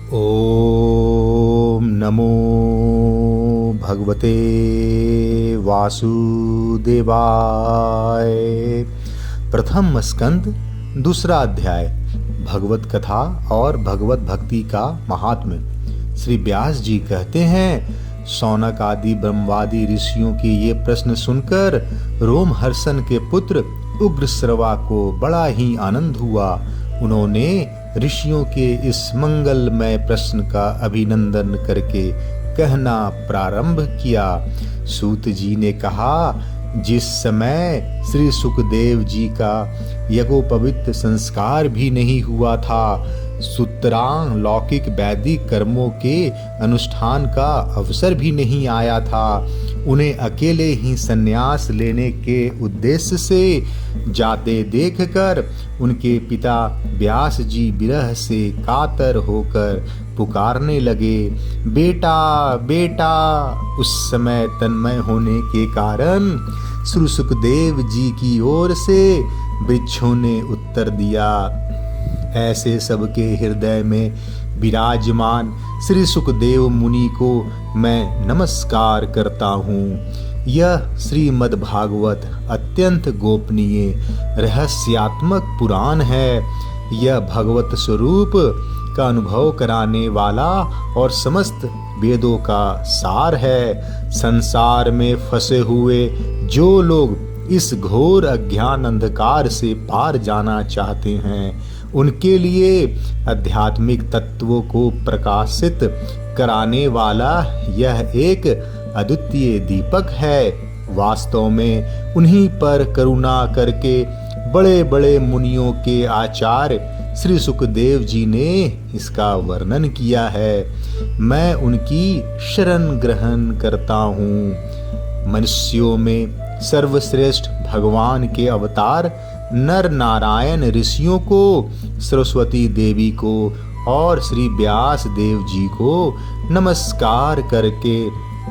ओम नमो भगवते वासुदेवाय। प्रथम स्कंद, दूसरा अध्याय, भगवत कथा और भगवत भक्ति का महात्म्य। श्री व्यास जी कहते हैं, शौनक आदि ब्रह्मवादी ऋषियों के ये प्रश्न सुनकर रोमहर्षण के पुत्र उग्रश्रवा को बड़ा ही आनंद हुआ। उन्होंने ऋषियों के इस मंगलमय प्रश्न का अभिनंदन करके कहना प्रारंभ किया। सूत जी ने कहा, जिस समय श्री सुखदेव जी का यज्ञोपवीत संस्कार भी नहीं हुआ था, सूत्रांग लौकिक वैदिक कर्मों के अनुष्ठान का अवसर भी नहीं आया था, उन्हें अकेले ही संन्यास लेने के उद्देश्य से जाते देखकर उनके पिता व्यास जी विरह से कातर होकर पुकारने लगे, बेटा बेटा। उस समय तन्मय होने के कारण श्री सुखदेव जी की ओर से वृक्षों ने उत्तर दिया। ऐसे सबके हृदय में विराजमान श्री सुखदेव मुनि को मैं नमस्कार करता हूँ। यह श्रीमद् भागवत अत्यंत गोपनीय रहस्यात्मक पुराण है। यह भगवत स्वरूप का अनुभव कराने वाला और समस्त वेदों का सार है। संसार में फंसे हुए जो लोग इस घोर अज्ञान अंधकार से पार जाना चाहते हैं, उनके लिए आध्यात्मिक तत्वों को प्रकाशित कराने वाला यह एक अद्वितीय दीपक है। वास्तव में उन्हीं पर करुणा करके बड़े बड़े मुनियों के आचार्य श्री सुखदेव जी ने इसका वर्णन किया है। मैं उनकी शरण ग्रहण करता हूँ। मनुष्यों में सर्वश्रेष्ठ भगवान के अवतार नर नारायण ऋषियों को, सरस्वती देवी को और श्री व्यास देव जी को नमस्कार करके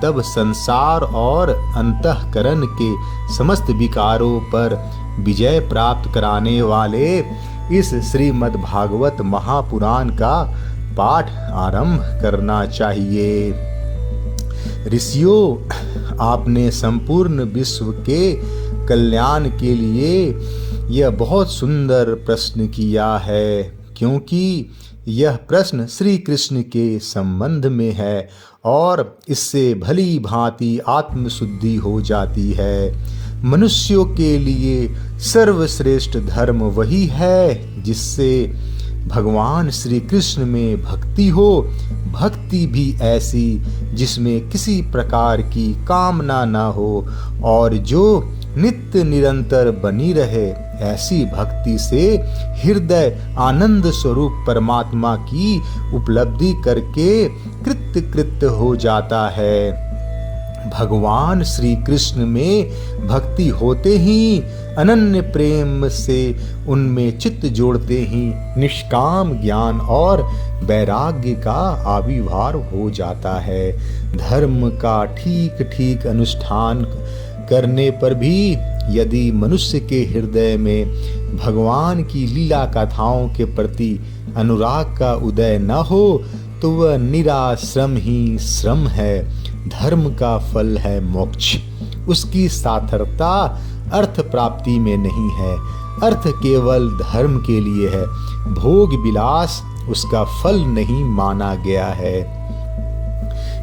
तब संसार और अंतःकरण के समस्त विकारों पर विजय प्राप्त कराने वाले इस श्रीमद् भागवत महापुराण का पाठ आरंभ करना चाहिए। ऋषियों, आपने संपूर्ण विश्व के कल्याण के लिए यह बहुत सुंदर प्रश्न किया है, क्योंकि यह प्रश्न श्री कृष्ण के संबंध में है और इससे भली भांति आत्मशुद्धि हो जाती है। मनुष्यों के लिए सर्वश्रेष्ठ धर्म वही है जिससे भगवान श्री कृष्ण में भक्ति हो। भक्ति भी ऐसी जिसमें किसी प्रकार की कामना न हो और जो नित्य निरंतर बनी रहे। ऐसी भक्ति से हृदय आनंद स्वरूप परमात्मा की उपलब्धि करके कृत्य कृत्य हो जाता है। भगवान श्री कृष्ण में भक्ति होते ही, अनन्य प्रेम से उनमें चित्त जोड़ते ही निष्काम ज्ञान और वैराग्य का आविर्भाव हो जाता है। धर्म का ठीक ठीक अनुष्ठान करने पर भी यदि मनुष्य के हृदय में भगवान की लीला कथाओं के प्रति अनुराग का उदय न हो तो वह निराश्रम ही श्रम है। धर्म का फल है मोक्ष। उसकी सार्थकता अर्थ प्राप्ति में नहीं है। अर्थ केवल धर्म के लिए है। भोग विलास उसका फल नहीं माना गया है।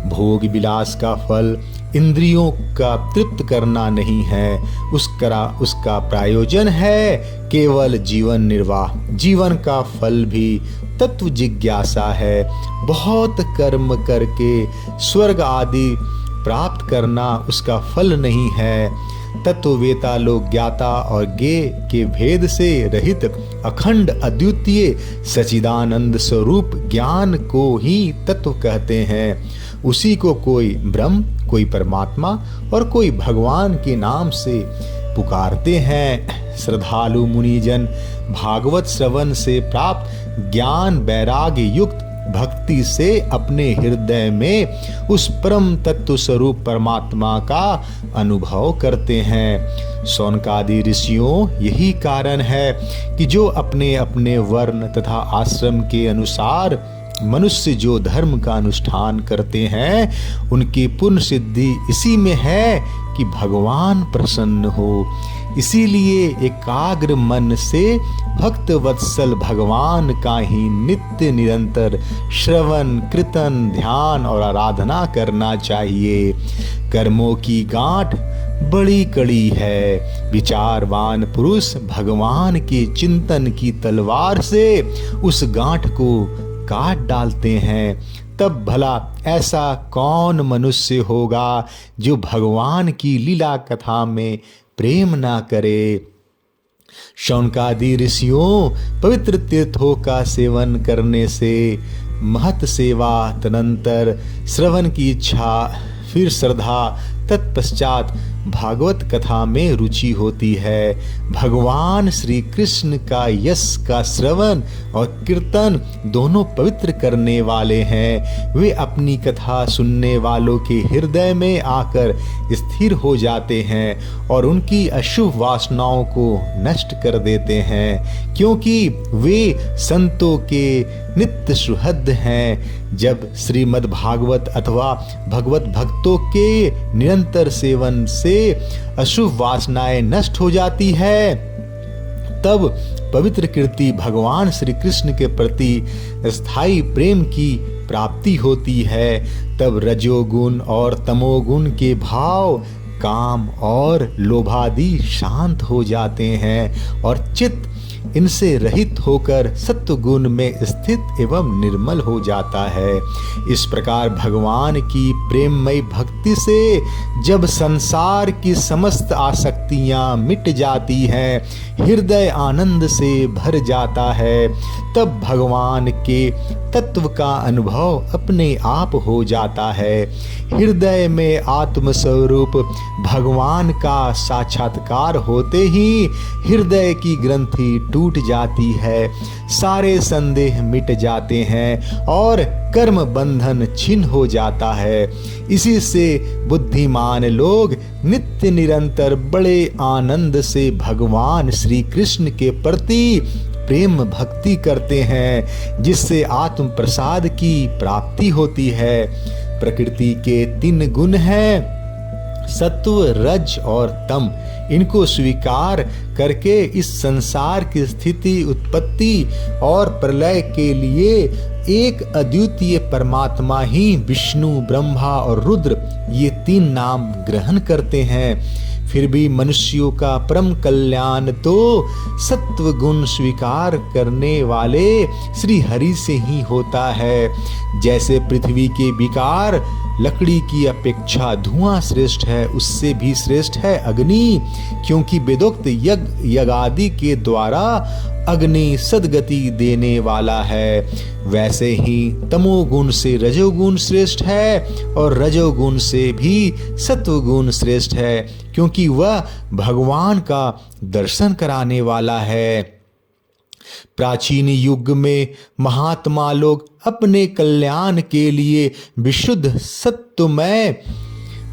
भोग विलास का फल इंद्रियों का तृप्त करना नहीं है। उसका प्रयोजन है केवल जीवन निर्वाह। जीवन का फल भी तत्व जिज्ञासा है। बहुत कर्म करके स्वर्ग आदि प्राप्त करना उसका फल नहीं है। तत्ववेता लोग ज्ञाता और ज्ञेय के भेद से रहित अखंड अद्वितीय सच्चिदानंद स्वरूप ज्ञान को ही तत्व कहते हैं। उसी को कोई ब्रह्म, कोई परमात्मा और कोई भगवान के नाम से पुकारते हैं। श्रद्धालु मुनिजन भागवत श्रवण से प्राप्त ज्ञान वैराग्य युक्त भक्ति से अपने हृदय में उस परम तत्व स्वरूप परमात्मा का अनुभव करते हैं। शौनकादि ऋषियों, यही कारण है कि जो अपने अपने वर्ण तथा आश्रम के अनुसार मनुष्य जो धर्म का अनुष्ठान करते हैं उनकी पुण्य सिद्धि इसी में है कि भगवान प्रसन्न हो। इसीलिए एकाग्र मन से भक्त वत्सल भगवान का ही नित्य निरंतर श्रवण कीर्तन ध्यान और आराधना करना चाहिए। कर्मों की गांठ बड़ी कड़ी है। विचारवान पुरुष भगवान के चिंतन की तलवार से उस गांठ को काट डालते हैं। तब भला ऐसा कौन मनुष्य होगा जो भगवान की लीला कथा में प्रेम ना करे। शौनकादि ऋषियों पवित्र तीर्थों का सेवन करने से महत सेवा, तदनंतर श्रवण की इच्छा, फिर श्रद्धा, तत्पश्चात भागवत कथा में रुचि होती है। भगवान श्री कृष्ण का यश का श्रवण और कीर्तन दोनों पवित्र करने वाले हैं। वे अपनी कथा सुनने वालों के हृदय में आकर स्थिर हो जाते हैं और उनकी अशुभ वासनाओं को नष्ट कर देते हैं, क्योंकि वे संतों के नित्य सुहृद हैं। जब श्रीमद् भागवत अथवा भगवत भक्तों के निरंतर सेवन से अशुभ वासनाएं नष्ट हो जाती है, तब पवित्र कीर्ति भगवान श्री कृष्ण के प्रति स्थायी प्रेम की प्राप्ति होती है। तब रजोगुण और तमोगुण के भाव, काम और लोभादि शांत हो जाते हैं और चित्त इनसे रहित होकर सत्व गुण में स्थित एवं निर्मल हो जाता है। इस प्रकार भगवान की प्रेममयी भक्ति से जब संसार की समस्त आसक्तियां मिट जाती हैं, हृदय आनंद से भर जाता है, तब भगवान के तत्व का अनुभव अपने आप हो जाता है। हृदय में आत्मस्वरूप भगवान का साक्षात्कार होते ही हृदय की ग्रंथि टूट जाती है, सारे संदेह मिट जाते हैं और कर्म बंधन छिन्न हो जाता है। इसी से बुद्धिमान लोग नित्य निरंतर बड़े आनंद से भगवान श्री कृष्ण के प्रति प्रेम भक्ति करते हैं, जिससे आत्म प्रसाद की प्राप्ति होती है। प्रकृति के 3 गुण हैं, सत्व, रज और तम। इनको स्वीकार करके इस संसार की स्थिति, उत्पत्ति और प्रलय के लिए एक अद्वितीय परमात्मा ही विष्णु, ब्रह्मा और रुद्र ये 3 नाम ग्रहण करते हैं। फिर भी मनुष्यों का परम कल्याण तो सत्व गुण स्वीकार करने वाले श्री हरि से ही होता है। जैसे पृथ्वी के विकार लकड़ी की अपेक्षा धुआं श्रेष्ठ है, उससे भी श्रेष्ठ है अग्नि, क्योंकि वेदोक्त यज्ञादि के द्वारा अग्नि सद्गति देने वाला है। वैसे ही तमोगुण से रजोगुण श्रेष्ठ है और रजोगुण से भी सत्वगुण श्रेष्ठ है, क्योंकि वह भगवान का दर्शन कराने वाला है। प्राचीन युग में महात्मा लोग अपने कल्याण के लिए विशुद्ध सत्वमय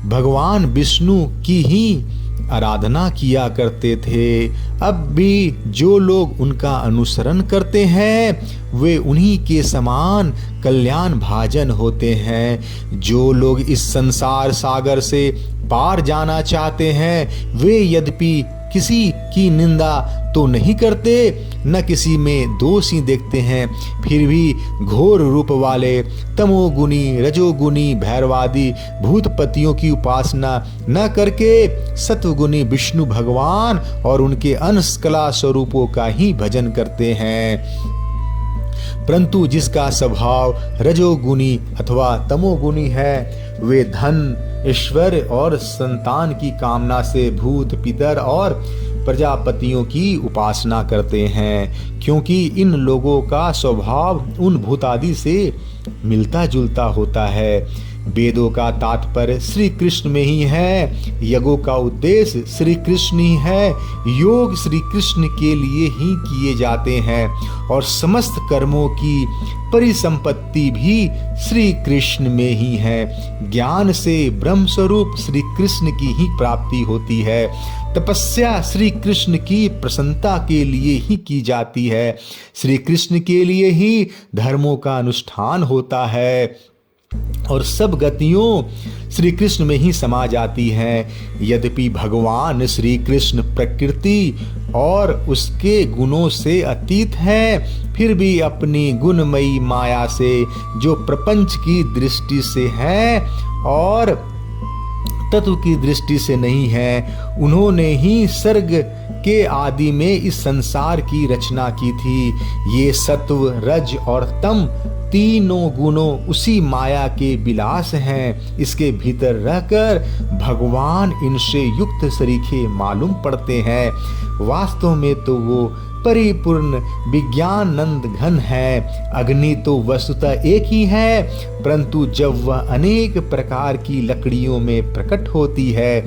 भगवान विष्णु की ही आराधना किया करते थे। अब भी जो लोग उनका अनुसरण करते हैं वे उन्हीं के समान कल्याण भाजन होते हैं। जो लोग इस संसार सागर से पार जाना चाहते हैं वे यद्यपि किसी की निंदा तो नहीं करते, न किसी में दोष ही देखते हैं, फिर भी घोर रूप वाले तमोगुणी, रजोगुणी, भैरवादी भूतपतियों की उपासना न करके सत्वगुणी विष्णु भगवान और उनके अंश कला स्वरूपों का ही भजन करते हैं। परंतु जिसका स्वभाव रजोगुणी अथवा तमोगुणी है वे धन, ईश्वर और संतान की कामना से भूत, पितर और प्रजापतियों की उपासना करते हैं, क्योंकि इन लोगों का स्वभाव उन भूतादि से मिलता जुलता होता है। वेदों का तात्पर्य श्री कृष्ण में ही है, यज्ञों का उद्देश्य श्री कृष्ण ही है, योग श्री कृष्ण के लिए ही किए जाते हैं और समस्त कर्मों की परिसंपत्ति भी श्री कृष्ण में ही है। ज्ञान से ब्रह्म स्वरूप श्री कृष्ण की ही प्राप्ति होती है। तपस्या श्री कृष्ण की प्रसन्नता के लिए ही की जाती है। श्री कृष्ण के लिए ही धर्मों का अनुष्ठान होता है और सब गतियों श्री कृष्ण में ही समा जाती हैं। यद्यपि भगवान श्री कृष्ण प्रकृति और उसके गुणों से अतीत है, फिर भी अपनी गुणमयी माया से जो प्रपंच की दृष्टि से है और तत्व की दृष्टि से नहीं है, उन्होंने ही सर्ग के आदि में इस संसार की रचना की थी। ये सत्व, रज और तम तीनों गुणों उसी माया के विलास हैं। इसके भीतर रहकर भगवान इनसे युक्त सरीखे मालूम पड़ते हैं। वास्तव में तो वो परिपूर्ण विज्ञानंद घन है। अग्नि तो वस्तुतः एक ही है, परंतु जब वह अनेक प्रकार की लकड़ियों में प्रकट होती है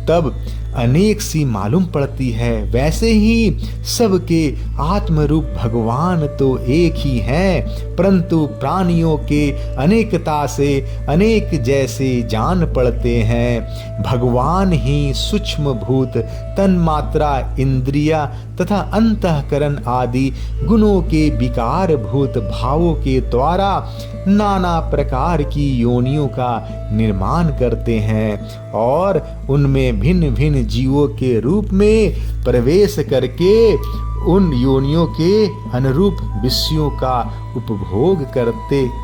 तब अनेक सी मालूम पड़ती है। वैसे ही सबके आत्मरूप भगवान तो एक ही है, परंतु प्राणियों के अनेकता से अनेक जैसे जान पड़ते हैं। भगवान ही सूक्ष्म भूत, तन्मात्रा, इंद्रिया तथा अंतःकरण आदि गुणों के विकार भूत भावों के द्वारा नाना प्रकार की योनियों का निर्माण करते हैं और उनमें भिन्न भिन्न जीवों के रूप में प्रवेश करके उन योनियों के अनुरूप विषयों का उपभोग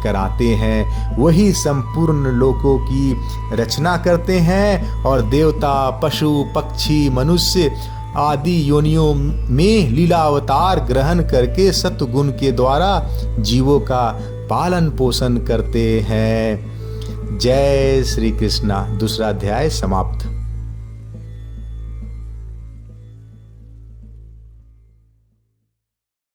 कराते हैं। वही संपूर्ण लोकों की रचना करते हैं और देवता, पशु, पक्षी, मनुष्य आदि योनियों में लीलावतार ग्रहण करके सत्वगुण के द्वारा जीवों का पालन पोषण करते हैं। जय श्री कृष्णा। दूसरा अध्याय समाप्त।